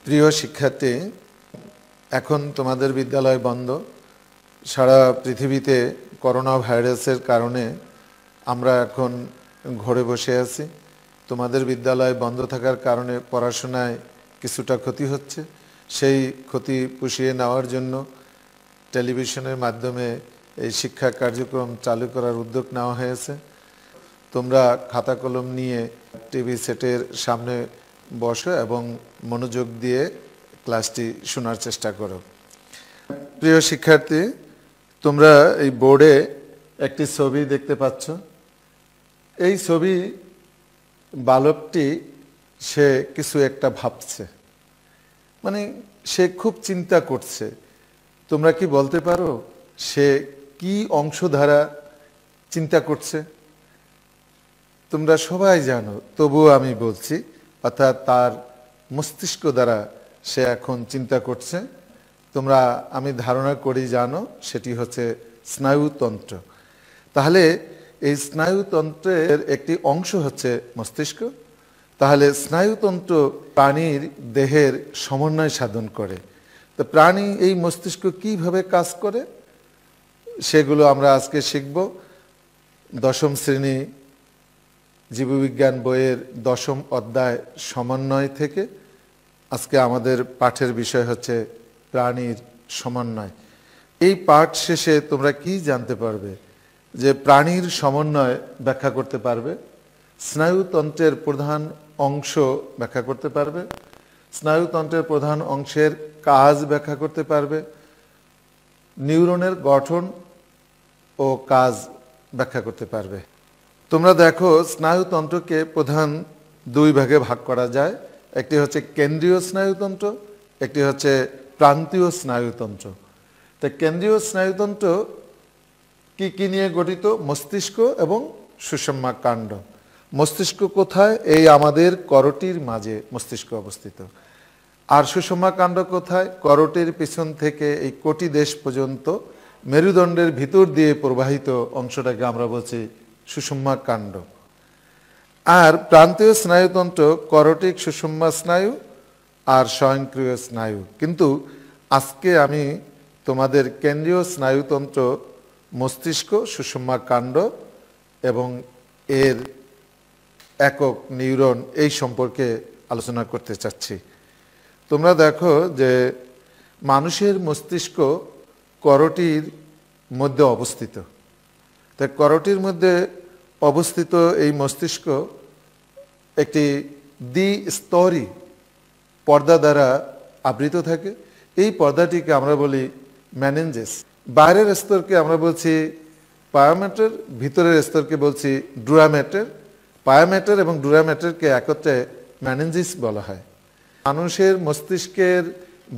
প্রিয় শিক্ষার্থী, এখন তোমাদের বিদ্যালয় বন্ধ। সারা পৃথিবীতে করোনা ভাইরাসের কারণে আমরা এখন ঘরে বসে আছি। তোমাদের বিদ্যালয় বন্ধ থাকার কারণে পড়াশোনায় কিছুটা ক্ষতি হচ্ছে। সেই ক্ষতি পুষিয়ে নেওয়ার জন্য টেলিভিশনের মাধ্যমে এই শিক্ষা কার্যক্রম চালু করার উদ্যোগ নেওয়া হয়েছে। তোমরা খাতা কলম নিয়ে টিভি সেটের সামনে বসো এবং মনোযোগ দিয়ে ক্লাসটি শোনার চেষ্টা করো। প্রিয় শিক্ষার্থী, তোমরা এই বোর্ডে একটি ছবি দেখতে পাচ্ছ। এই ছবি বালকটি সে কিছু একটা ভাবছে, মানে সে খুব চিন্তা করছে। তোমরা কি বলতে পারো সে কি অংশ দ্বারা চিন্তা করছে? তোমরা সবাই জানো, তবুও আমি বলছি, অর্থাৎ তার মস্তিষ্ক দ্বারা সে এখন চিন্তা করছে। তোমরা আমি ধারণা করি জানো, সেটি হচ্ছে স্নায়ুতন্ত্র। তাহলে এই স্নায়ুতন্ত্রের একটি অংশ হচ্ছে মস্তিষ্ক। তাহলে স্নায়ুতন্ত্র প্রাণীর দেহের সমন্বয় সাধন করে। তো প্রাণী এই মস্তিষ্ক কিভাবে কাজ করে সেগুলো আমরা আজকে শিখব। দশম শ্রেণী জীববিজ্ঞান বইয়ের দশম অধ্যায় সমন্বয় থেকে আজকে আমাদের পাঠের বিষয় হচ্ছে প্রাণীর সমন্বয়। এই পাঠ শেষে তোমরা কি জানতে পারবে? যে প্রাণীর সমন্বয় ব্যাখ্যা করতে পারবে, স্নায়ুতন্ত্রের প্রধান অংশ ব্যাখ্যা করতে পারবে, স্নায়ুতন্ত্রের প্রধান অংশের কাজ ব্যাখ্যা করতে পারবে, নিউরনের গঠন ও কাজ ব্যাখ্যা করতে পারবে। তোমরা দেখো, স্নায়ুতন্ত্রকে প্রধান দুই ভাগে ভাগ করা যায়। একটি হচ্ছে কেন্দ্রীয় স্নায়ুতন্ত্র, একটি হচ্ছে প্রান্তীয় স্নায়ুতন্ত্র। তা কেন্দ্রীয় স্নায়ুতন্ত্র কি কি নিয়ে গঠিত? মস্তিষ্ক এবং সুষুম্না কাণ্ড। মস্তিষ্ক কোথায়? এই আমাদের করটির মাঝে মস্তিষ্ক অবস্থিত। আর সুষুম্না কাণ্ড কোথায়? করটির পিছন থেকে এই কোটি দেশ পর্যন্ত মেরুদণ্ডের ভিতর দিয়ে প্রবাহিত অংশটাকে আমরা বলছি সুষুম্না কাণ্ড। আর প্রান্তীয় স্নায়ুতন্ত্র করটিক সুষুম্না স্নায়ু আর স্বয়ংক্রিয় স্নায়ু। কিন্তু আজকে আমি তোমাদের কেন্দ্রীয় স্নায়ুতন্ত্র, মস্তিষ্ক, সুষুম্না কাণ্ড এবং এর একক নিউরন এই সম্পর্কে আলোচনা করতে চাচ্ছি। তোমরা দেখো যে মানুষের মস্তিষ্ক করটির মধ্যে অবস্থিত। তাই করটির মধ্যে অবস্থিত এই মস্তিষ্ক একটি দ্বিস্তরী পর্দা দ্বারা আবৃত থাকে। এই পর্দাটিকে আমরা বলি মেনেঞ্জেস। বাইরের স্তরকে আমরা বলছি পায়োমেটার, ভিতরের স্তরকে বলছি ডুরামেটার। পায়োমেটার এবং ডুরামেটারকে একত্রে মেনেঞ্জিস বলা হয়। মানুষের মস্তিষ্কের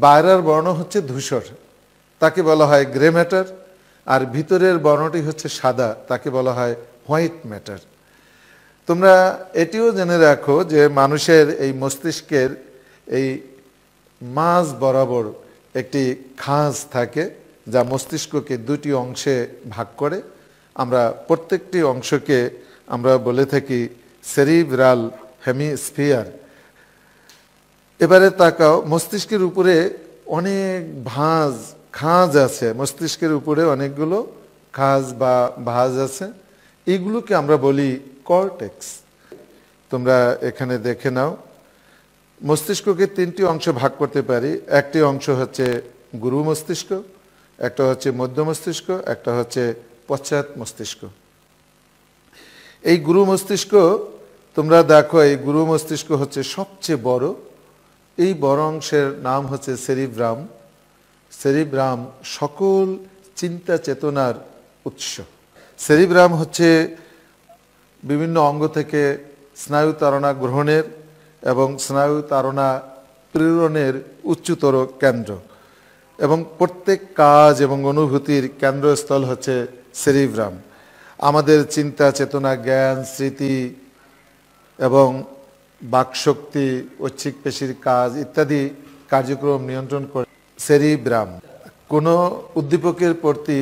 বাইরের বর্ণ হচ্ছে ধূসর, তাকে বলা হয় গ্রে ম্যাটার। আর ভিতরের বর্ণটি হচ্ছে সাদা, তাকে বলা হয় হোয়াইট ম্যাটার। তোমরা এটিও জেনে রাখো যে মানুষের এই মস্তিষ্কের এই মাঝ বরাবর একটি খাঁজ থাকে, যা মস্তিষ্ককে দুটি অংশে ভাগ করে। আমরা প্রত্যেকটি অংশকে আমরা বলে থাকি সেরিব্রাল হেমিস্ফিয়ার। এবারে তাকাও, মস্তিষ্কের উপরে অনেক খাঁজ আছে। মস্তিষ্কের উপরে অনেকগুলো খাঁজ বা ভাঁজ আছে। এগুলোকে আমরা বলি কর্টেক্স। তোমরা এখানে দেখে নাও, মস্তিষ্ককে তিনটি অংশ ভাগ করতে পারি। একটি অংশ হচ্ছে গুরু মস্তিষ্ক, একটা হচ্ছে মধ্য মস্তিষ্ক, একটা হচ্ছে পশ্চাৎ মস্তিষ্ক। এই গুরু মস্তিষ্ক, তোমরা দেখো, এই গুরু মস্তিষ্ক হচ্ছে সবচেয়ে বড়। এই বড় অংশের নাম হচ্ছে সেরিব্রাম। সেরিব্রাম সকল চিন্তা চেতনার উৎস। সেরিব্রাম হচ্ছে বিভিন্ন অঙ্গ থেকে স্নায়ু তাড়না গ্রহণের এবং স্নায়ু তাড়না প্রেরণের উচ্চতর কেন্দ্র, এবং প্রত্যেক কাজ এবং অনুভূতির কেন্দ্রস্থল হচ্ছে সেরিব্রাম। আমাদের চিন্তা চেতনা, জ্ঞান, স্মৃতি এবং বাকশক্তি, ঐচ্ছিক পেশির কাজ ইত্যাদি কার্যক্রম নিয়ন্ত্রণ করে সেরিব্রাম। কোনো উদ্দীপকের প্রতি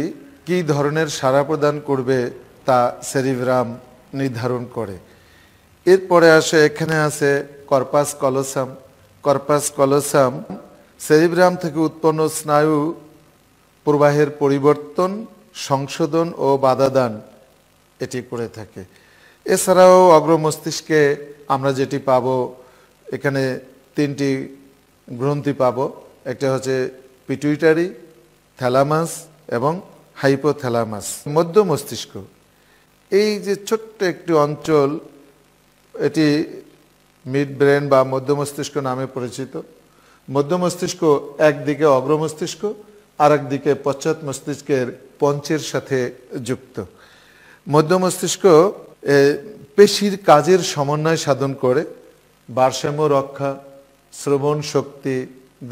কী ধরনের সাড়া প্রদান করবে তা সেরিব্রাম নির্ধারণ করে। এরপরে আসে, এখানে আছে কর্পাস কলোসাম। কর্পাস কলোসাম সেরিব্রাম থেকে উৎপন্ন স্নায়ু প্রবাহের পরিবর্তন, সংশোধন ও বাধাদান এটি করে থাকে। এছাড়াও অগ্র মস্তিষ্কে আমরা যেটি পাবো, এখানে 3টি গ্রন্থি পাবো। একটা হচ্ছে পিটুইটারি, থ্যালামাস এবং হাইপোথ্যালামাস। মধ্য মস্তিষ্ক এই যে ছোট্ট একটি অঞ্চল, এটি মিড ব্রেন বা মধ্য মস্তিষ্ক নামে পরিচিত। মধ্য মস্তিষ্ক একদিকে অগ্র মস্তিষ্ক আর একদিকে পশ্চাৎ মস্তিষ্কের পঞ্চের সাথে যুক্ত। মধ্য মস্তিষ্ক পেশির কাজের সমন্বয় সাধন করে ভারসাম্য রক্ষা, শ্রবণ শক্তি,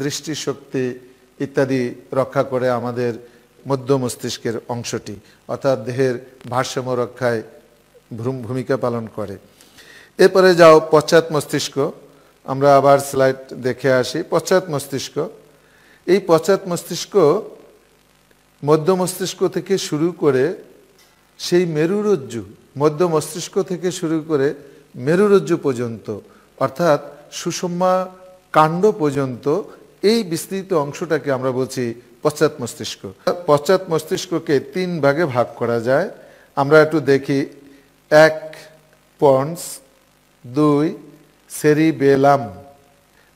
দৃষ্টিশক্তি ইত্যাদি রক্ষা করে আমাদের মধ্য মস্তিষ্কের অংশটি, অর্থাৎ দেহের ভারসাম্য রক্ষায় ভূমিকা পালন করে। এরপরে যাও পশ্চাৎ মস্তিষ্ক, আমরা আবার স্লাইড দেখে আসি। পশ্চাৎ মস্তিষ্ক, এই পশ্চাৎ মস্তিষ্ক মধ্য মস্তিষ্ক থেকে শুরু করে সেই মেরুরজ্জু, মধ্য মস্তিষ্ক থেকে শুরু করে মেরুরজ্জু পর্যন্ত, অর্থাৎ সুষুম্না কাণ্ড পর্যন্ত এই বিস্তৃত অংশটাকে আমরা বলছি পশ্চাৎ মস্তিষ্ক। পশ্চাৎ মস্তিষ্ককে 3 ভাগে ভাগ করা যায়। আমরা একটু দেখি। 1 পন্স, 2 সেরিবেলাম,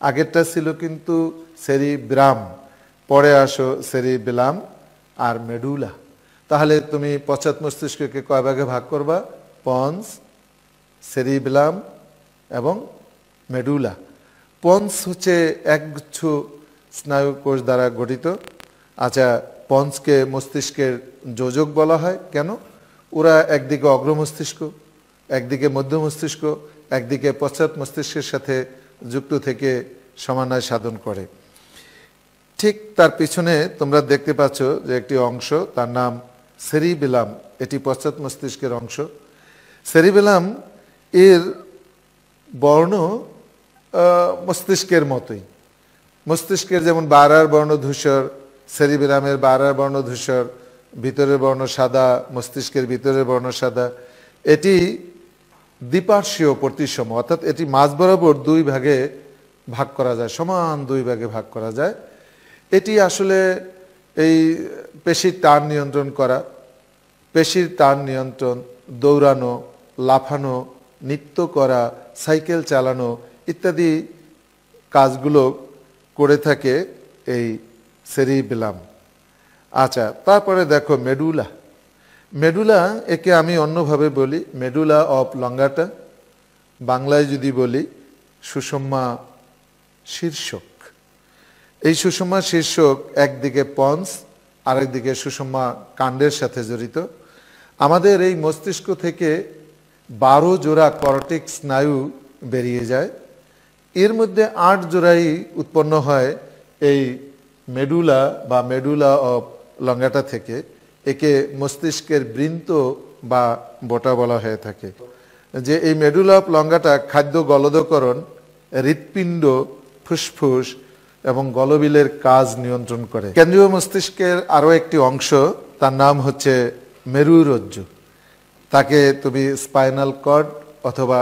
আগেরটা ছিল কিন্তু সেরিব্রাম, পরে আসো সেরিবেলাম আর মেডুলা। তাহলে তুমি পশ্চাৎ মস্তিষ্ককে কয় ভাগে ভাগ করবা? পন্স, সেরিবেলাম এবং মেডুলা। পন্স হচ্ছে একগুচ্ছ স্নায়ু কোষ দ্বারা গঠিত। আচ্ছা, পন্সকে মস্তিষ্কের যোজক বলা হয় কেন? ওরা একদিকে অগ্র মস্তিষ্ক, একদিকে মধ্য মস্তিষ্ক, একদিকে পশ্চাৎ মস্তিষ্কের সাথে যুক্ত থেকে সমন্বয় সাধন করে। ঠিক তার পিছনে তোমরা দেখতে পাচ্ছ যে একটি অংশ, তার নাম সেরিবেলাম, এটি পশ্চাৎ মস্তিষ্কের অংশ। সেরিবেলাম এর বর্ণ মস্তিষ্কের মতোই। মস্তিষ্কের যেমন বারার বর্ণ ধূসর, সেরিবেলামের বারার বর্ণ ধূসর, ভিতরের বর্ণ সাদা, মস্তিষ্কের ভিতরের বর্ণ সাদা। এটি দ্বিপার্শ্বীয় প্রতিসম, অর্থাৎ এটি মাঝ বরাবর 2 ভাগে ভাগ করা যায়, সমান 2 ভাগে ভাগ করা যায়। এটি আসলে এই পেশির টান নিয়ন্ত্রণ করা, পেশির টান নিয়ন্ত্রণ, দৌড়ানো, লাফানো, নৃত্য করা, সাইকেল চালানো ইত্যাদি কাজগুলো করে থাকে এই সেরিবেলাম। আচ্ছা, তারপরে দেখো মেডুলা। মেডুলা, একে আমি অন্যভাবে বলি মেডুলা অফ লঙ্গাটা, বাংলায় যদি বলি সুষুম্না শীর্ষক। এই সুষুম্না শীর্ষক একদিকে পন্স, আরেকদিকে সুষুম্না কাণ্ডের সাথে জড়িত। আমাদের এই মস্তিষ্ক থেকে 12 জোড়া কর্টেক্স স্নায়ু বেরিয়ে যায়। এর মধ্যে 8 জোড়াই উৎপন্ন হয় এই মেডুলা বা মেডুলা অফ লঙ্গাটা থেকে। একে মস্তিষ্কের বৃন্ত বা বোটা বলা হয়ে থাকে। যে এই মেডুলা অফ লঙ্গাটা খাদ্য গলদকরণ, হৃৎপিণ্ড, ফুসফুস এবং গলবিলের কাজ নিয়ন্ত্রণ করে। কেন্দ্রীয় মস্তিষ্কের আরও একটি অংশ, তার নাম হচ্ছে মেরুরজ্জু। তাকে তুমি স্পাইনাল কর্ড অথবা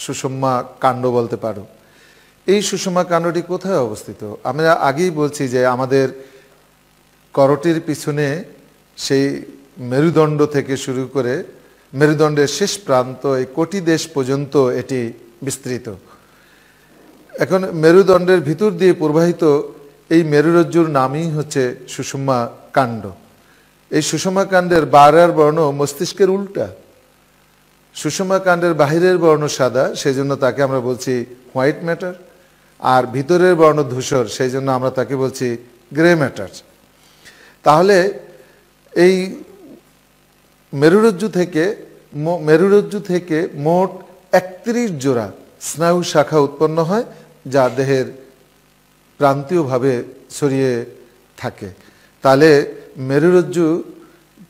সুষুম্না কাণ্ড বলতে পারো। এই সুষুম্না কাণ্ডটি কোথায় অবস্থিত? আমরা আগেই বলছি যে আমাদের করটির পিছনে সেই মেরুদণ্ড থেকে শুরু করে মেরুদণ্ডের শেষ প্রান্ত এই কটিদেশ পর্যন্ত এটি বিস্তৃত। এখন মেরুদণ্ডের ভিতর দিয়ে প্রবাহিত এই মেরুরজ্জুর নামই হচ্ছে সুষুম্না কাণ্ড। এই সুষুম্না কাণ্ডের বারার বর্ণ মস্তিষ্কের উল্টা। সুষুম্না কাণ্ডের বাহিরের বর্ণ সাদা, সেই জন্য তাকে আমরা বলছি হোয়াইট ম্যাটার, আর ভিতরের বর্ণ ধূসর, সেই জন্য আমরা তাকে বলছি গ্রে ম্যাটার। তাহলে এই মেরুরজ্জু থেকে মোট 31 জোড়া স্নায়ু শাখা উৎপন্ন হয়, যা দেহের প্রান্তীয়ভাবে ছড়িয়ে থাকে। তাহলে মেরুরজ্জু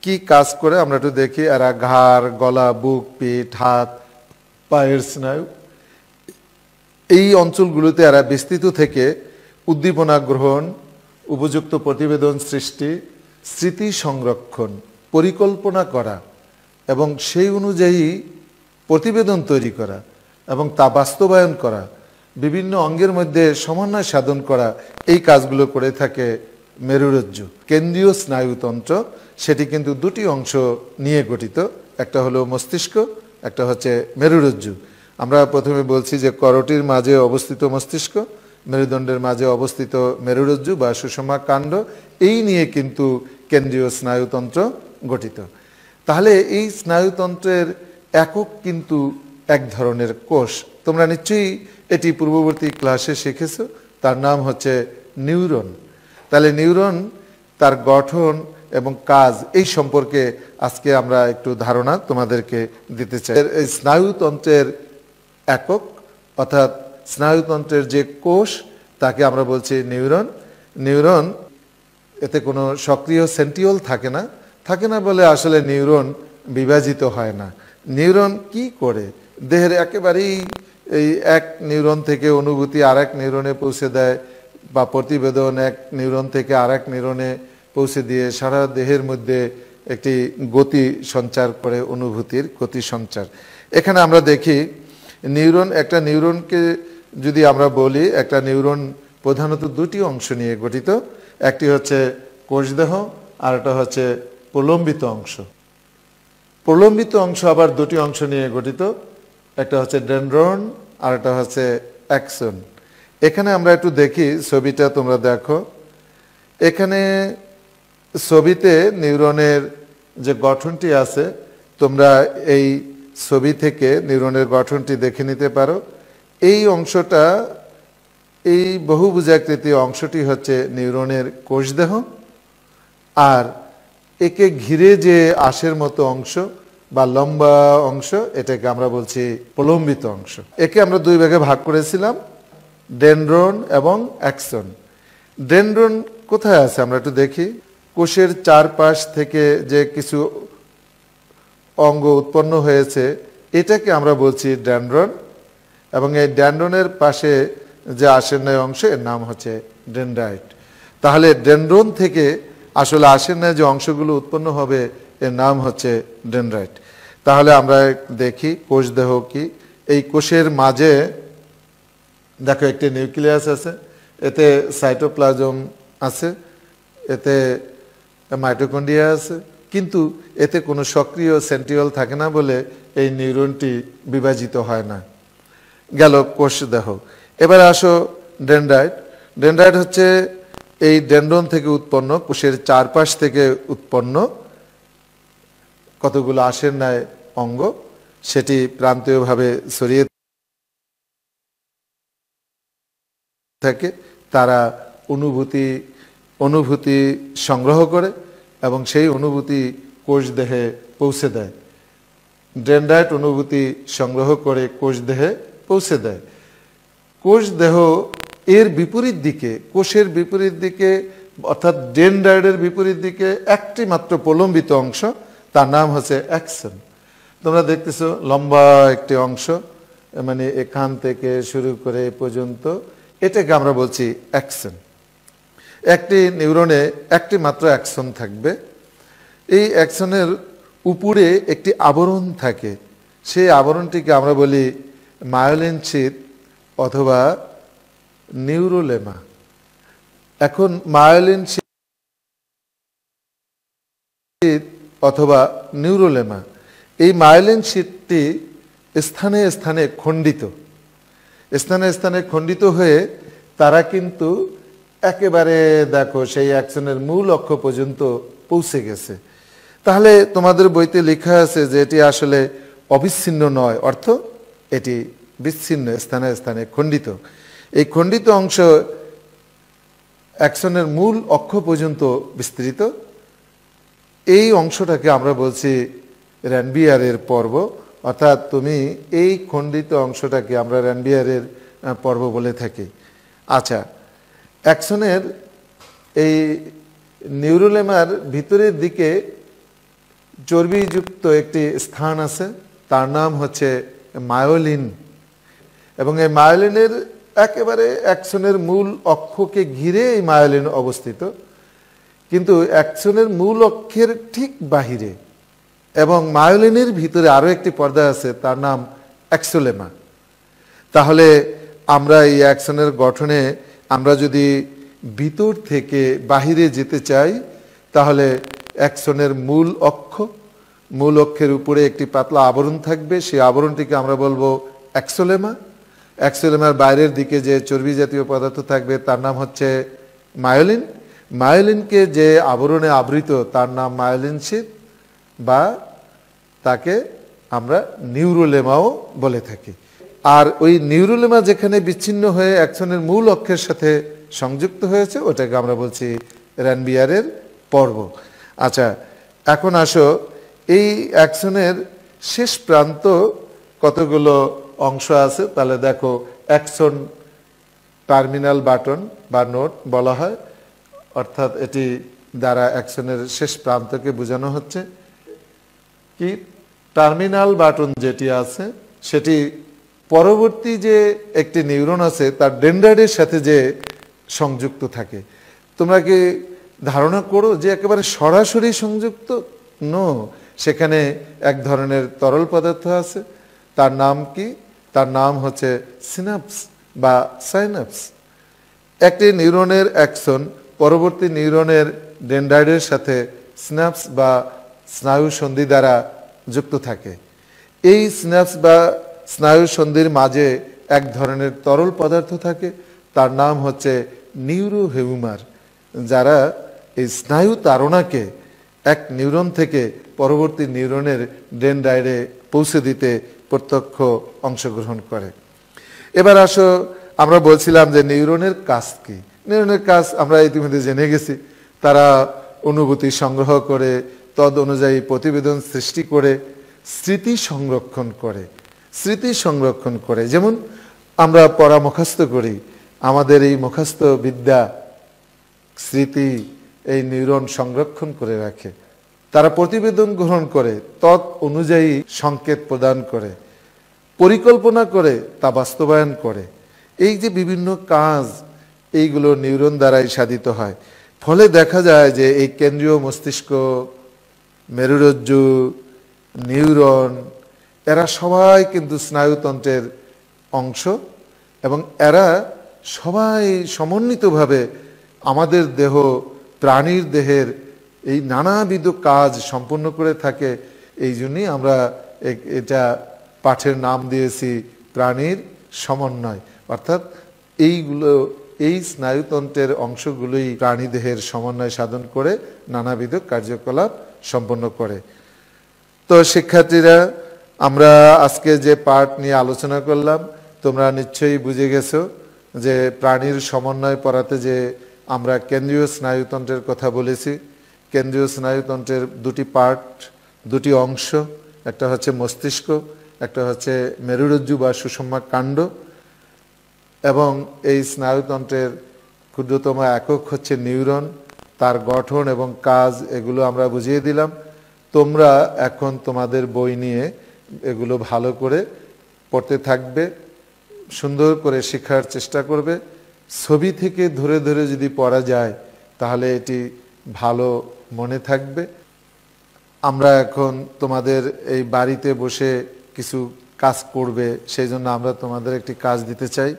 কি কাজ করে আমরা একটু দেখি। এরা ঘাড়, গলা, বুক, পিঠ, হাত, পায়ের স্নায়ু, এই অঞ্চলগুলোতে এরা বিস্তৃত থেকে উদ্দীপনা গ্রহণ, উপযুক্ত প্রতিবেদন সৃষ্টি, স্মৃতি সংরক্ষণ, পরিকল্পনা করা এবং সেই অনুযায়ী প্রতিবেদন তৈরি করা এবং তা বাস্তবায়ন করা বিভিন্ন অঙ্গের মধ্যে সমন্বয় সাধন করা, এই কাজগুলো করে থাকে মেরুরজ্জু। কেন্দ্রীয় স্নায়ুতন্ত্র সেটি কিন্তু দুটি অংশ নিয়ে গঠিত, একটা হলো মস্তিষ্ক, একটা হচ্ছে মেরুরজ্জু। আমরা প্রথমে বলছি যে করটির মাঝে অবস্থিত মস্তিষ্ক, মেরুদণ্ডের মাঝে অবস্থিত মেরুরজ্জু বা সুষমা কাণ্ড, এই নিয়ে কিন্তু কেন্দ্রীয় স্নায়ুতন্ত্র গঠিত। তাহলে এই স্নায়ুতন্ত্রের একক কিন্তু এক ধরনের কোষ। তোমরা নিশ্চয়ই এটি পূর্ববর্তী ক্লাসে শিখেছো, তার নাম হচ্ছে নিউরন। তাহলে নিউরন, তার গঠন এবং কাজ এই সম্পর্কে আজকে আমরা একটু ধারণা তোমাদেরকে দিতে চাই। এই স্নায়ুতন্ত্রের একক অর্থাৎ স্নায়ুতন্ত্রের যে কোষ তাকে আমরা বলছি নিউরন। নিউরন, এতে কোনো সক্রিয় সেন্ট্রিওল থাকে না বলে আসলে নিউরন বিভাজিত হয় না। নিউরন কি করে? দেহের একেবারেই এই এক নিউরন থেকে অনুভূতি আরেক নিউরনে পৌঁছে দেয়, বা প্রতিবেদন এক নিউরন থেকে আরেক নিউরনে পৌঁছে দিয়ে সারা দেহের মধ্যে একটি গতি সঞ্চার করে, অনুভূতির গতি সঞ্চার। এখানে আমরা দেখি নিউরন, একটা নিউরনকে যদি আমরা বলি, একটা নিউরন প্রধানত দুটি অংশ নিয়ে গঠিত। একটি হচ্ছে কোষদেহ, আর একটা হচ্ছে প্রলম্বিত অংশ। প্রলম্বিত অংশ আবার দুটি অংশ নিয়ে গঠিত, একটা হচ্ছে ডেনড্রন আর একটা হচ্ছে অ্যাক্সন। এখানে আমরা একটু দেখি ছবিটা, তোমরা দেখো এখানে ছবিতে নিউরনের যে গঠনটি আছে, তোমরা এই ছবি থেকে নিউরনের গঠনটি দেখে নিতে পারো। এই অংশটা, এই বহুভুজাকৃতি অংশটি হচ্ছে নিউরনের কোষদেহ, আর একে ঘিরে যে আঁশের মতো অংশ বা লম্বা অংশ, এটাকে আমরা বলছি প্রলম্বিত অংশ। একে আমরা দুই ভাগে ভাগ করেছিলাম, ডেনড্রন এবং অ্যাক্সন। ডেনড্রন কোথায় আছে আমরা একটু দেখি। কোষের চারপাশ থেকে যে কিছু অঙ্গ উৎপন্ন হয়েছে, এটাকে আমরা বলছি ডেনড্রন, এবং এই ডেনড্রনের পাশে যে আঁশের অংশ, এর নাম হচ্ছে ডেনড্রাইট। তাহলে ডেনড্রন থেকে আসলে আঁশের যে অংশগুলো উৎপন্ন হবে, এর নাম হচ্ছে ডেনড্রাইট। তাহলে আমরা দেখি কোষদেহ কি। এই কোষের মাঝে দেখো একটি নিউক্লিয়াস আছে, এতে সাইটোপ্লাজম আছে, এতে মাইটোকন্ড্রিয়া আছে, কিন্তু এতে কোনো সক্রিয় সেন্ট্রিওল থাকে না বলে এই নিউরনটি বিভাজিত হয় না। গেল কোষদেহ। এবার আসো ডেনড্রাইট। ডেনড্রাইট হচ্ছে এই ডেনড্রন থেকে উৎপন্ন, কোষের চারপাশ থেকে উৎপন্ন কতগুলো আঁশের ন্যায় অঙ্গ, সেটি প্রান্তীয়ভাবে ছড়িয়ে থাকে। তারা অনুভূতি সংগ্রহ করে এবং সেই অনুভূতি কোষ দেহে পৌঁছে দেয়। ডেনড্রাইট অনুভূতি সংগ্রহ করে কোষ দেহে পৌঁছে দেয়। কোষ দেহ এর বিপরীত দিকে, কোষের বিপরীত দিকে অর্থাৎ ডেনড্রাইটের বিপরীত দিকে একটি মাত্র প্রলম্বিত অংশ, তার নাম হচ্ছে অ্যাক্সন। তোমরা দেখতেছো লম্বা একটি অংশ, মানে এখান থেকে শুরু করে এ পর্যন্ত, এটাকে আমরা বলছি অ্যাক্সন। একটি নিউরনে একটি মাত্র অ্যাক্সন থাকবে। এই অ্যাক্সনের উপরে একটি আবরণ থাকে, সেই আবরণটিকে আমরা বলি মায়োলিন শীথ অথবা নিউরোলেমা। এখন মায়োলিন শীথ অথবা নিউরোলেমা, এই মায়োলিন শীথটি স্থানে স্থানে খণ্ডিত হয়ে তারা কিন্তু একেবারে দেখো সেই অ্যাকশনের মূল অক্ষ পর্যন্ত পৌঁছে গেছে। তাহলে তোমাদের বইতে লেখা আছে যে এটি আসলে অবিচ্ছিন্ন নয়, অর্থ এটি বিচ্ছিন্ন, স্থানে স্থানে খণ্ডিত। এই খণ্ডিত অংশ অ্যাকশনের মূল অক্ষ পর্যন্ত বিস্তৃত। এই অংশটাকে আমরা বলছি র্যানবিয়ারের পর্ব, অর্থাৎ তুমি এই খণ্ডিত অংশটাকে আমরা র্যানবিয়ারের পর্ব বলে থাকি। আচ্ছা, অ্যাকশনের এই নিউরোলেমার ভিতরের দিকে চর্বিযুক্ত একটি স্থান আছে, তার নাম হচ্ছে মায়োলিন, এবং এই মায়োলিনের একেবারে অ্যাকশনের মূল অক্ষকে ঘিরে এই মায়োলিন অবস্থিত, কিন্তু অ্যাকশনের মূল অক্ষের ঠিক বাহিরে এবং মায়োলিনের ভিতরে আরও একটি পর্দা আছে, তার নাম অ্যাক্সোলেমা। তাহলে আমরা এই অ্যাকশনের গঠনে আমরা যদি ভিতর থেকে বাহিরে যেতে চাই তাহলে অ্যাকশনের মূল অক্ষের উপরে একটি পাতলা আবরণ থাকবে, সেই আবরণটিকে আমরা বলবো অ্যাক্সোলেমা। অ্যাক্সোলেমার বাইরের দিকে যে চর্বি জাতীয় পদার্থ থাকবে তার নাম হচ্ছে মায়োলিন। মায়োলিনকে যে আবরণে আবৃত তার নাম মায়োলিন শীথ, বা তাকে আমরা নিউরোলেমাও বলে থাকি। আর ওই নিউরোলেমা যেখানে বিচ্ছিন্ন হয়ে অ্যাকশনের মূল অক্ষের সাথে সংযুক্ত হয়েছে ওটাকে আমরা বলছি র্যানবিয়ারের পর্ব। আচ্ছা, এখন আসো এই অ্যাকশনের শেষ প্রান্ত কতগুলো অংশ আছে, তাহলে দেখো অ্যাকশন টার্মিনাল বাটন বা নোট বলা হয়, অর্থাৎ এটি দ্বারা অ্যাকশনের শেষ প্রান্তকে বোঝানো হচ্ছে। কি টার্মিনাল বাটন যেটি আছে সেটি পরবর্তী যে একটি নিউরন আছে তার ডেনড্রাইটের সাথে যে সংযুক্ত থাকে। তোমরা কি ধারণা করো যে একেবারে সরাসরি সংযুক্ত? নো, সেখানে এক ধরনের তরল পদার্থ আছে, তার নাম কি? তার নাম হচ্ছে সিনাপস বা সাইনাপস। একটি নিউরনের অ্যাকশন পরবর্তী নিউরনের ডেনড্রাইটের সাথে সিনাপস বা স্নায়ু সন্ধি দ্বারা যুক্ত থাকে। এই সিনাপস বা স্নায়ু সন্ধির মাঝে এক ধরনের তরল পদার্থ থাকে, তার নাম হচ্ছে নিউরোহিউমার, যারা এই স্নায়ু তাড়নাকে এক নিউরন থেকে পরবর্তী নিউরনের ডেনড্রাইটে পৌঁছে দিতে প্রত্যক্ষ অংশগ্রহণ করে। এবার আসো, আমরা বলছিলাম যে নিউরনের কাজ কি। নিউরনের কাজ আমরা ইতিমধ্যে জেনে গেছি। তারা অনুভূতি সংগ্রহ করে, তদ অনুযায়ী প্রতিবেদন সৃষ্টি করে, স্মৃতি সংরক্ষণ করে। যেমন আমরা পড়া মুখস্থ করি, আমাদের এই মুখস্থ বিদ্যা স্মৃতি এই নিউরন সংরক্ষণ করে রাখে। তারা প্রতিবেদন গ্রহণ করে, তদ অনুযায়ী সংকেত প্রদান করে, পরিকল্পনা করে, তা বাস্তবায়ন করে। এই যে বিভিন্ন কাজ, এইগুলো নিউরন দ্বারাই সাধিত হয়। ফলে দেখা যায় যে এই কেন্দ্রীয় মস্তিষ্ক, মেরুরজ্জু, নিউরন, এরা সবাই কিন্তু স্নায়ুতন্ত্রের অংশ, এবং এরা সবাই সমন্বিতভাবে আমাদের দেহ, প্রাণীর দেহের এই নানাবিধ কাজ সম্পন্ন করে থাকে। এই জন্যই আমরা এটা পাঠের নাম দিয়েছি প্রাণীর সমন্বয়। অর্থাৎ এই স্নায়ুতন্ত্রের অংশগুলোই প্রাণী দেহের সমন্বয় সাধন করে নানাবিধ কার্যকলাপ সম্পন্ন করে। তো শিক্ষার্থীরা, আমরা আজকে যে পাঠ নিয়ে আলোচনা করলাম, তোমরা নিশ্চয়ই বুঝে গেছো যে প্রাণীর সমন্বয় পড়াতে যে আমরা কেন্দ্রীয় স্নায়ুতন্ত্রের কথা বলেছি। কেন্দ্রীয় স্নায়ুতন্ত্রের দুটি পার্ট, দুটি অংশ, একটা হচ্ছে মস্তিষ্ক, একটা হচ্ছে মেরুরজ্জু বা সুষুম্না কাণ্ড, এবং এই স্নায়ুতন্ত্রের ক্ষুদ্রতম একক হচ্ছে নিউরন। তার গঠন এবং কাজ এগুলো আমরা বুঝিয়ে দিলাম। তোমরা এখন তোমাদের বই নিয়ে এগুলো ভালো করে পড়তে থাকবে, সুন্দর করে শেখার চেষ্টা করবে। ছবি থেকে ধরে ধরে যদি পড়া যায় তাহলে এটি ভালো মনে থাকবে। আমরা এখন তোমাদের এই বাড়িতে বসে কিছু কাজ করবে, সেই জন্য আমরা তোমাদের একটি কাজ দিতে চাই।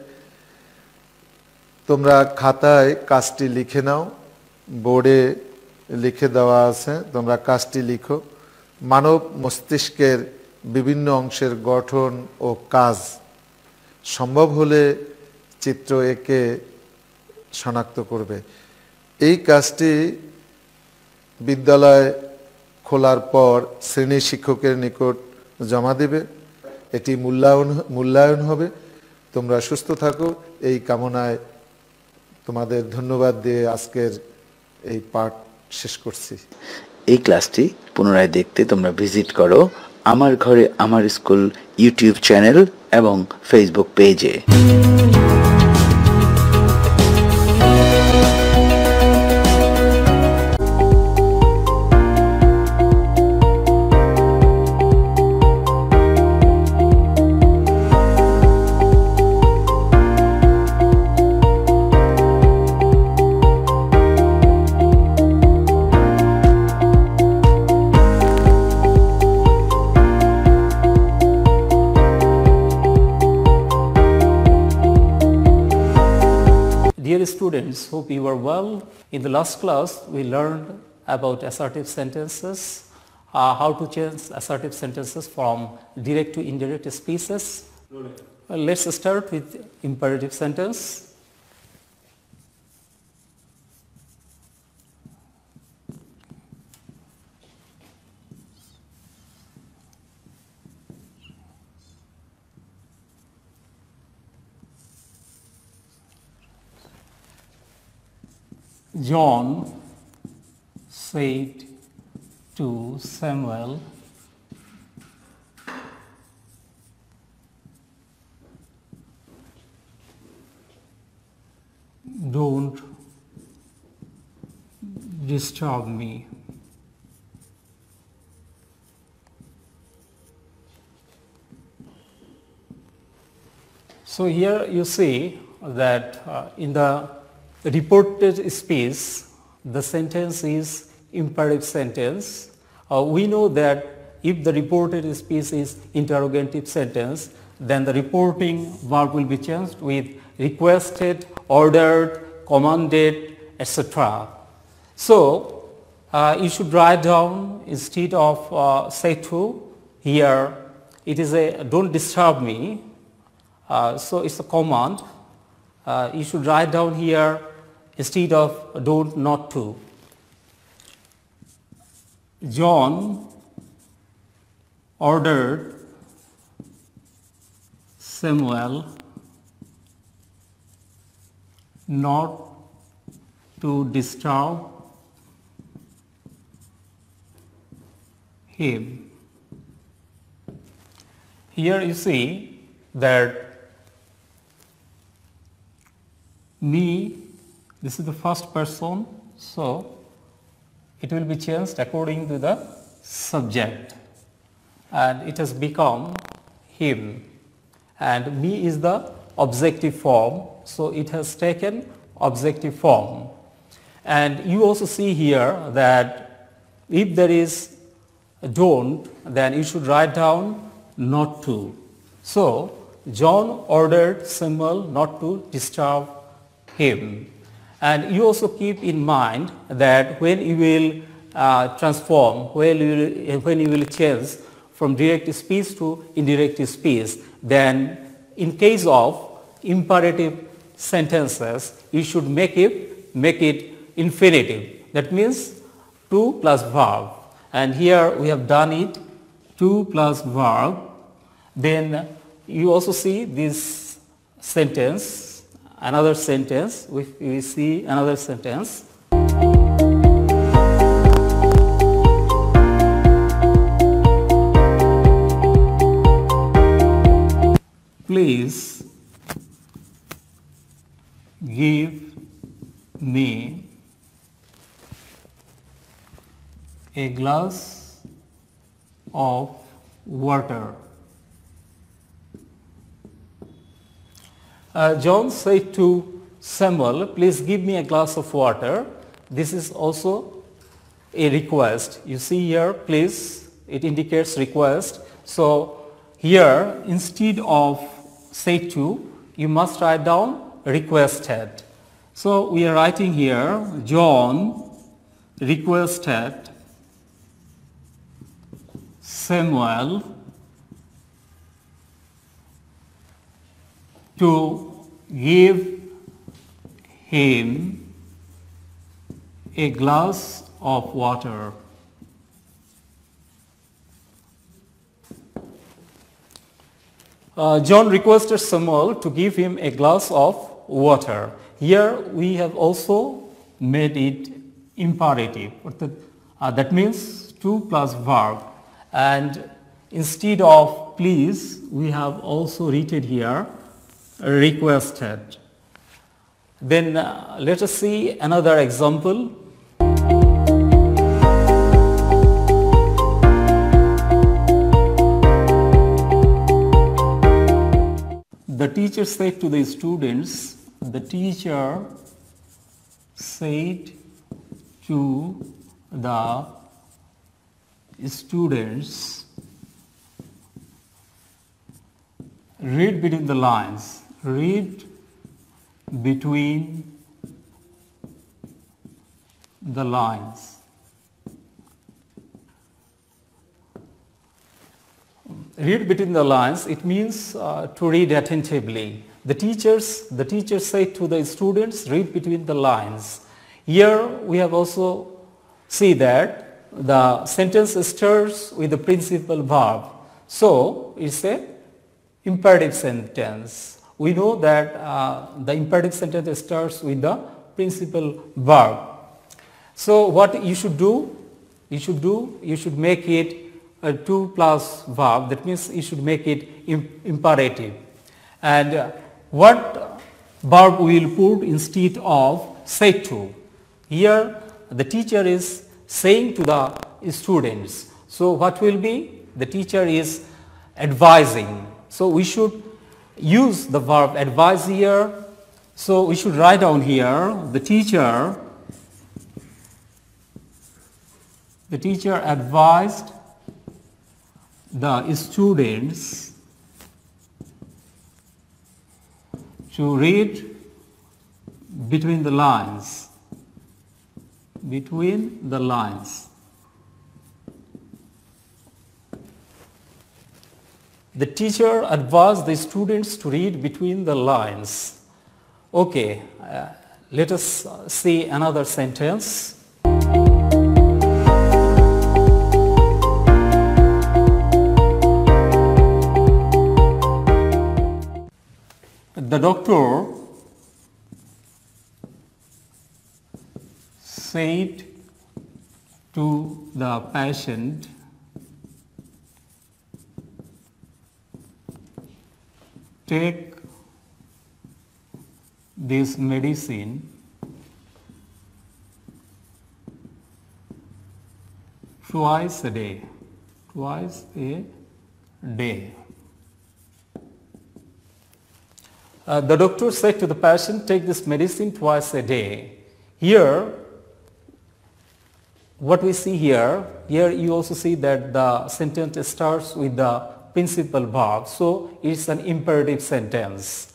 তোমরা খাতায় কাজটি লিখে নাও, বোর্ডে লিখে দেওয়া আছে, তোমরা কাজটি লিখো। মানব মস্তিষ্কের বিভিন্ন অংশের গঠন ও কাজ সম্ভব হলে চিত্র এঁকে শনাক্ত করবে। এই কাজটি বিদ্যালয় খোলার পর শ্রেণী শিক্ষকের নিকট জমা দেবে। এটি মূল্যায়ন হবে। তোমরা সুস্থ থাকো, এই কামনায় তোমাদের ধন্যবাদ দিয়ে আজকের এই পাঠ শেষ করছি। এই ক্লাসটি পুনরায় দেখতে তোমরা ভিজিট করো আমার ঘরে আমার স্কুল ইউটিউব চ্যানেল এবং ফেসবুক পেজে। students, hope you are well. In the last class, we learned about assertive sentences, how to change assertive sentences from direct to indirect speeches. Let's start with imperative sentence. John said to Samuel, "Don't disturb me." So here you see that in the reported speech, the sentence is imperative sentence. We know that if the reported speech is interrogative sentence, then the reporting verb will be changed with requested, ordered, commanded, etc. So you should write down instead of say to, here it is a "don't disturb me." So it's a command. You should write down here instead of "don't" "not to." John ordered Samuel not to disturb him. Here you see that me, this is the first person, so it will be changed according to the subject, and it has become him, and me is the objective form, so it has taken objective form. And you also see here that if there is "don't," then you should write down "not to." So John ordered Samuel not to disturb him. And you also keep in mind that when you will transform, when you will change from direct speech to indirect speech, then in case of imperative sentences, you should make it infinitive. That means to plus verb. And here we have done it, to plus verb. Then you also see this sentence, another sentence, we see another sentence. Please give me a glass of water. John said to Samuel, "Please give me a glass of water." This is also a request. You see here, please, it indicates request. So here, instead of say to, you must write down requested. So we are writing here, John requested Samuel to give him a glass of water. John requested Samuel to give him a glass of water. Here we have also made it imperative. That means to plus verb. And instead of please, we have also written here requested. Then let us see another example. The teacher said to the students, the teacher said to the students, read between the lines, read between the lines. Read between the lines, it means to read attentively. The teachers say to the students, read between the lines. Here we have also see that the sentence starts with the principal verb. So it's a imperative sentence. We know that the imperative sentence starts with the principal verb. So what you should do? You should make it a 2 plus verb. That means you should make it imperative. And what verb we will put instead of say to? Here the teacher is saying to the students. So what will be? The teacher is advising. So we should use the verb advise here. So we should write down here the teacher advised the students to read between the lines. Between the lines. The teacher advised the students to read between the lines. Okay, let us see another sentence. The doctor said to the patient, take this medicine twice a day. The doctor said to the patient, take this medicine twice a day. Here, what we see here you also see that the sentence starts with the principal verb. So it's an imperative sentence.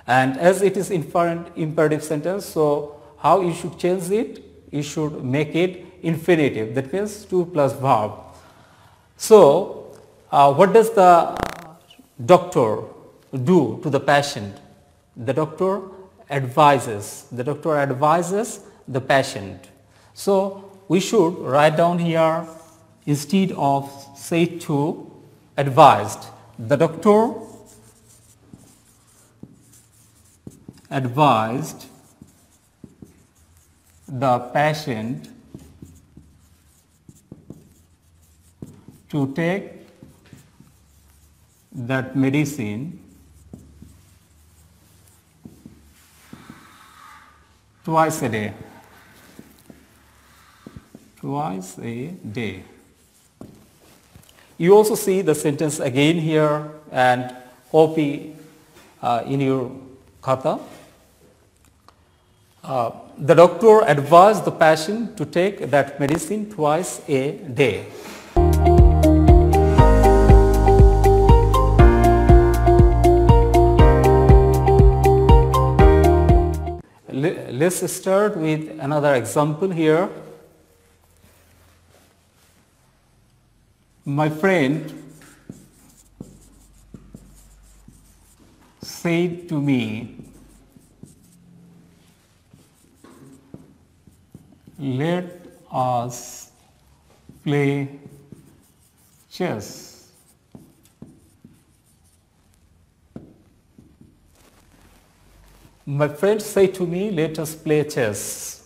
And as it is imperative sentence, so how you should change it? You should make it infinitive. That means 2 plus verb. So what does the doctor do to the patient? The doctor advises the patient. So we should write down here instead of say to advised. The doctor advised the patient to take that medicine twice a day. You also see the sentence again here and copy in your khata. The doctor advised the patient to take that medicine twice a day. Let's start with another example here. My friend said to me, let us play chess. My friend said to me, let us play chess.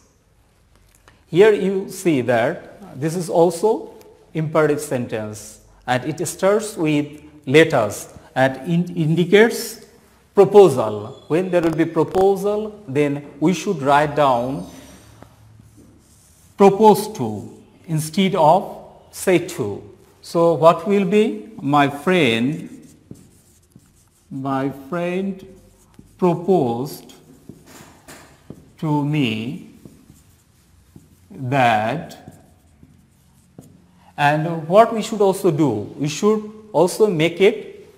Here you see that this is also imperative sentence and it starts with let us and it indicates proposal. When there will be proposal, then we should write down propose to instead of say to. So what will be? My friend proposed to me that, and what we should also do? We should also make it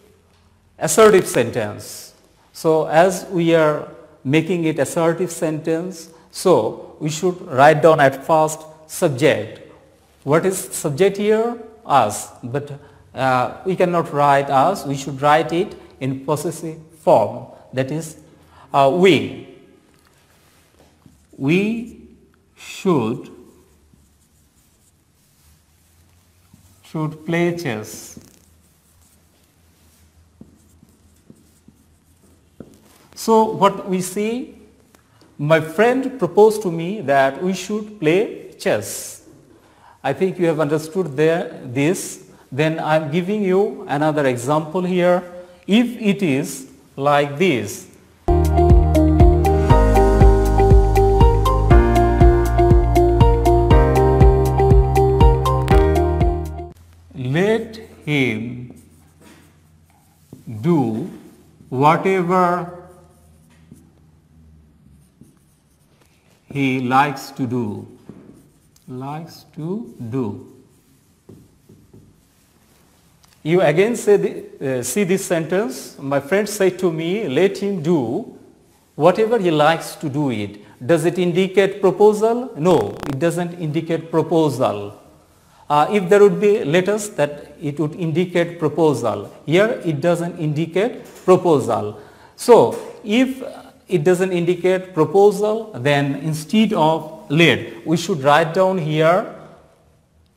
assertive sentence. So as we are making it assertive sentence, So we should write down at first subject. What is subject here? Us. But we cannot write us. We should write it in possessive form. That is we. We should play chess. So what we see, my friend proposed to me that we should play chess. I think you have understood this. Then I am giving you another example here. If it is like this, let him do whatever he likes to do. You again see this sentence. My friend said to me, let him do whatever he likes to do it. Does it indicate proposal? No, it doesn't indicate proposal. If there would be letters that it would indicate proposal. Here it doesn't indicate proposal. So if it doesn't indicate proposal, then instead of let, we should write down here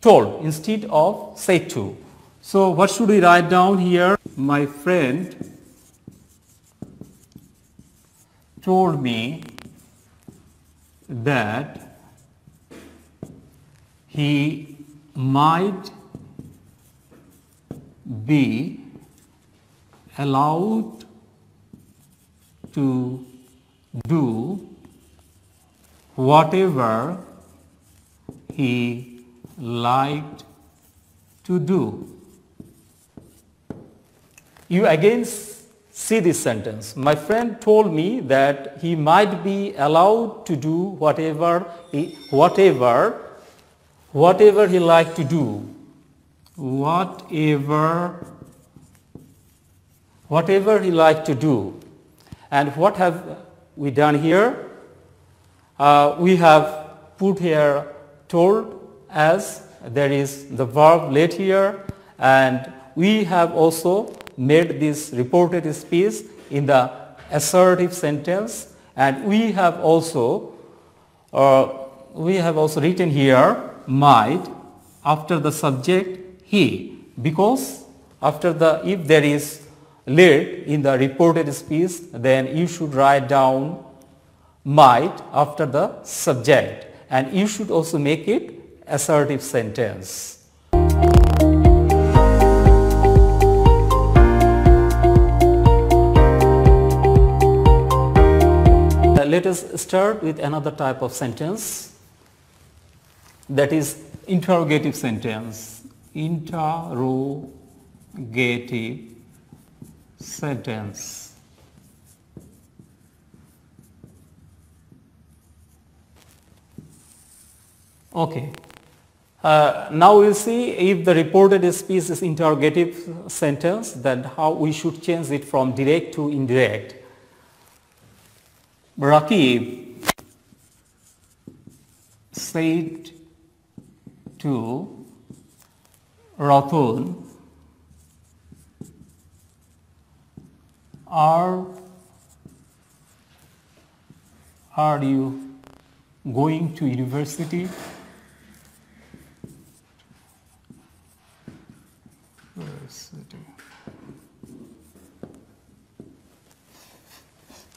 told instead of said to. So what should we write down here? My friend told me that he might be allowed to do whatever he liked to do. You again see this sentence. My friend told me that he might be allowed to do whatever he liked to do. Whatever he liked to do. And what have we done here? We have put here told as there is the verb let here, and we have also made this reported speech in the assertive sentence, and we have also written here might after the subject he, because if there is let in the reported speech, then you should write down might after the subject, and you should also make it assertive sentence. Let us start with another type of sentence, that is interrogative sentence. Interrogative sentence. Okay. Now we'll see if the reported speech is interrogative sentence, then how we should change it from direct to indirect. Rakib said to Ratun, are you going to university?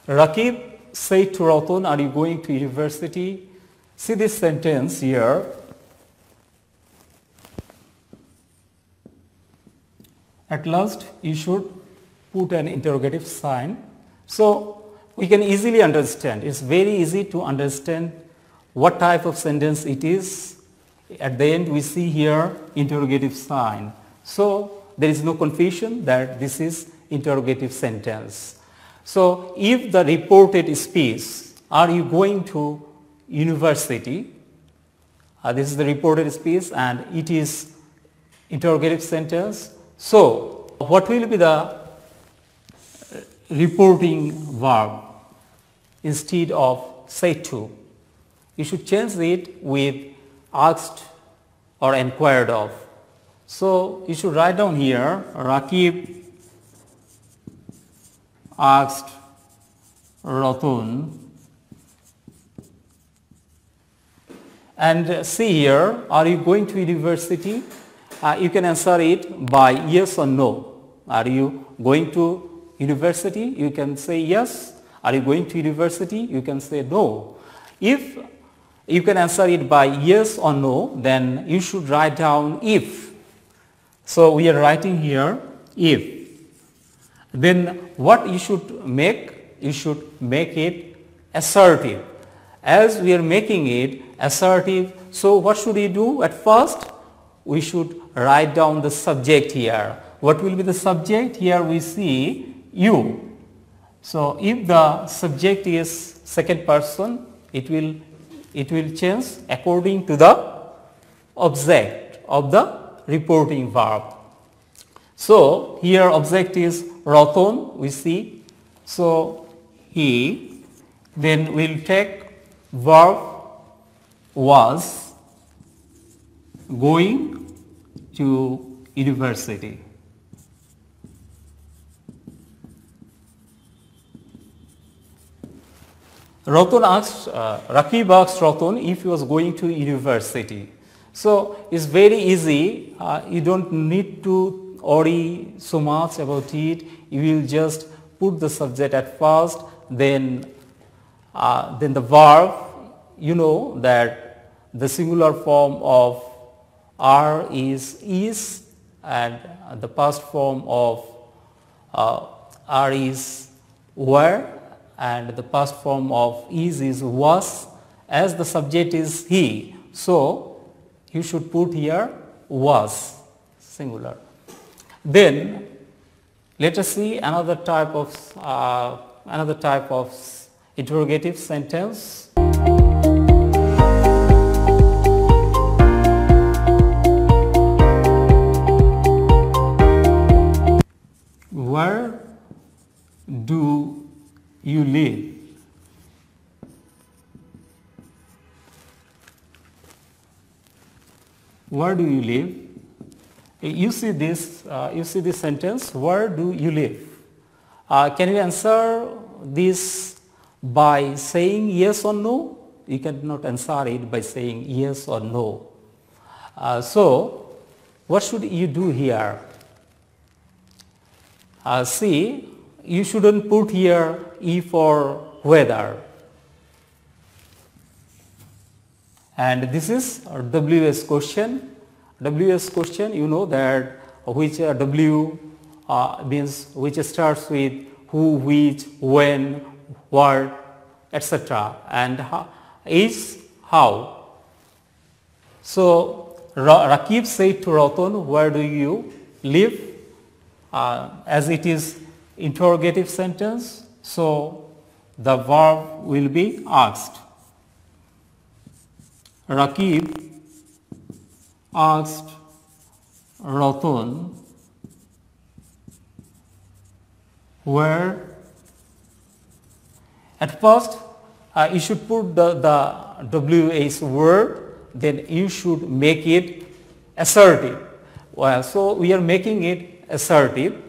Rakib said to Ratun, are you going to university? See this sentence here. At last, you should put an interrogative sign. So we can easily understand. It's very easy to understand what type of sentence it is. At the end, we see here interrogative sign. So there is no confusion that this is interrogative sentence. So if the reported speech, are you going to university? This is the reported speech and it is interrogative sentence. So what will be the reporting verb instead of say to? you should change it with asked or inquired of. So you should write down here, Rakib asked Ratun, and see here, are you going to university? You can answer it by yes or no. Are you going to university? You can say yes. Are you going to university? You can say no. If you can answer it by yes or no, then you should write down if. So we are writing here if. Then what you should make? You should make it assertive. As we are making it assertive, so what should we do at first? We should write down the subject here. What will be the subject? Here we see you. So if the subject is second person, it will change according to the object of the reporting verb. So here object is Ratun, we see. So he, then we'll take verb was going to university. Ratun asked, Rakib asked Ratun if he was going to university. So it's very easy. You don't need to worry so much about it. You will just put the subject at first, then the verb. You know that the singular form of are is, and the past form of are is were, and the past form of is was, as the subject is he. So you should put here was, singular. Then let us see another type of interrogative sentence. Where do you live? Where do you live? You see this sentence, where do you live? Can you answer this by saying yes or no? You cannot answer it by saying yes or no. So what should you do here? See, you shouldn't put here if or whether. And this is a WS question. WS question, you know that which W means which starts with who, which, when, what, etc. and is how. So Rakib said to Ratun, where do you live? As it is interrogative sentence, so the verb will be asked. Rakib asked Ratun, where? At first you should put the WH word, then you should make it assertive. Well, so we are making it assertive.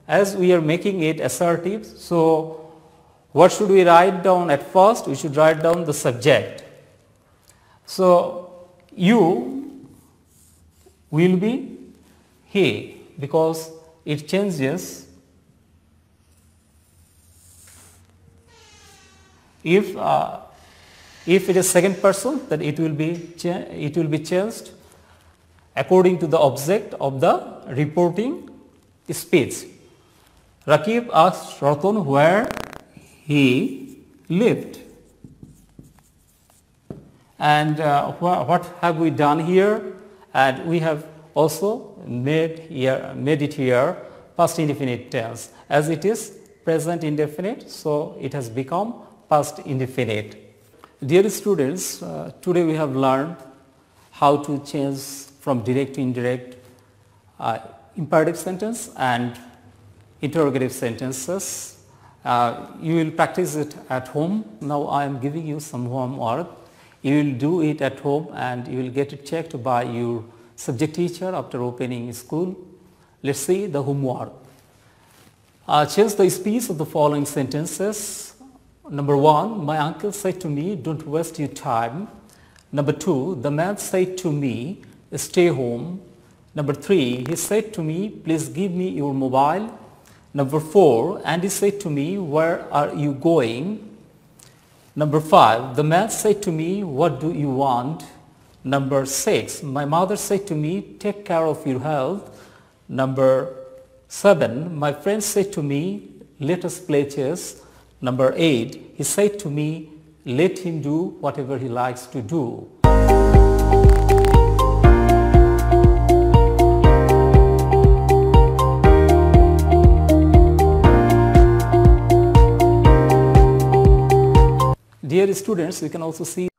As we are making it assertive, so what should we write down at first? We should write down the subject. So you will be he, because it changes. If it is second person, then it will be changed according to the object of the reporting speech. Rakib asked Ratun where he lived. And what have we done here? And we have also made it here past indefinite tense. As it is present indefinite, so it has become past indefinite. Dear students, today we have learned how to change from direct to indirect imperative sentence and interrogative sentences. You will practice it at home. Now I am giving you some homework. You will do it at home and you will get it checked by your subject teacher after opening school. Let's see the homework. Change the speech of the following sentences. Number 1, my uncle said to me, don't waste your time. Number 2, the man said to me, stay home. Number 3, he said to me, please give me your mobile. Number 4, Andy said to me, where are you going? Number 5, the man said to me, what do you want? Number 6, my mother said to me, take care of your health. Number 7, my friend said to me, let us play chess. Number 8, he said to me, let him do whatever he likes to do. Dear students, we can also see